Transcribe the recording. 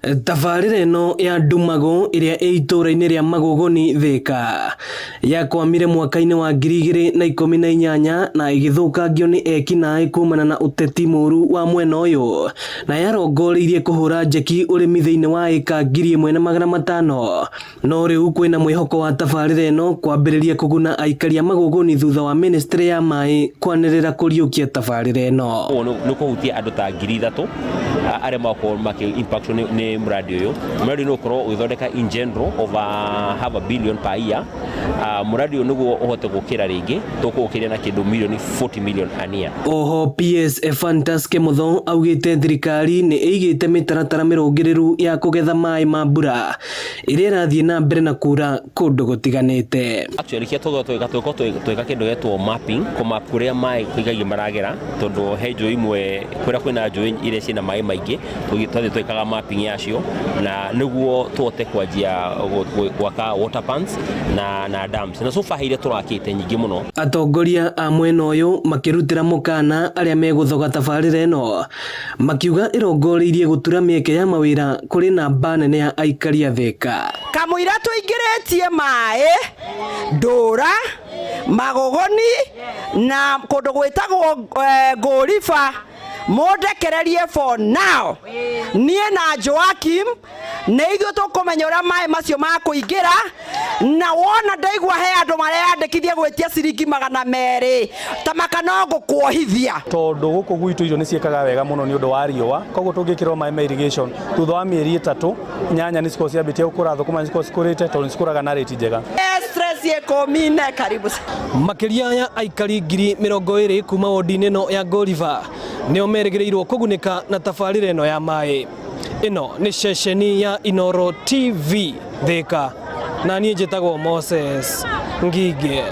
Tabarĩra ĩno ya Ndumago ĩrĩa ĩ itũũra-inĩ rĩa Magogoni Thika yakwamire mwaka-inĩ wa 2018 na ĩgĩthũkangio nĩ ekinaĩ kumana na ũteti mũru wa mwena ũyũ, na yarongoreirie kũhũra njeki ũrĩmi thĩinĩ wa ĩka 1,500. No rĩu kwĩna mwĩhoko wa tabarĩra ĩno kwambĩrĩria kũguna aikari a Magogoni thutha wa ministry ya maĩ kwanĩrĩra kũriũkia tabarĩra ĩno. Nĩ kũhutia andũ ta 3,000 arĩa makorwo impact ni mradi ũyũ. Mradi no korwo ũthondeka in general over half a billion per year. Mradi ũyũ nĩguo ũhote gũkĩra rĩngĩ tũkũũkĩria na kĩndũ milioni 40 million a year. Oho PS Ephantus Kĩmũtho augĩte thirikari nĩ ĩigĩte mĩtaratara mĩrũngĩrĩru ya kũgetha maĩ ma mbura ĩrĩa ĩrathiĩ na mbere na kura kũndũ gũtiganĩte. Actually tweka kĩndũ getwo mapping kũmap kũrĩa maĩ kũigagia maragera, tondũ he njũĩ imwe kũrĩa kwĩna njũĩ iria ciĩna maĩ maingĩ twekaga mapping yacio na nĩguo tuote kwanjia gwaka water pans na dams na sofa hire turakite nyingĩ mũno. Atongoria a mwena ũyũ makĩrutĩra mũkana arĩa megũthoga tabarĩra ĩno makiuga ĩrongoreirie gũtura mĩeke ya mawĩra kũrĩ namba nene ya aikari a Thika. Kamũira tũingĩrĩtie maĩ Ndũra, Magogoni na kũndũ gwĩtagwo Ngũriba mũndekererie for now. Niĩ na Joakim nĩ ithuĩ tũkũmenya ũrĩa maĩ macio makũingĩra, na wona ndaigua he andũ mareyandĩkithia gwĩtia ciringi 200 tamaka no ngũkuohithia. Tondũ gũkũ gwitũ irio nĩ ciĩkaga wega mũno nĩ ũndũ wa riũa, koguo tũngĩkĩrwo maĩ ma irrigation thutha wa mĩeri 3 nyanya nĩ cikorwo ciambĩtie gũkũra, thũkũma nĩ cikorwo cikũrĩte tondũ nĩ cikũraga na rate njega. Makĩria ya aikari 20,000 kuma wodi-inĩ ĩno ya Ngũriba nĩo merĩgĩrĩirwo kũgunĩka na tabarĩra ĩno ya maĩ. Ĩno nĩ ceceni ya Inooro TV Thika na niĩ njĩtagwo Moses Ngige.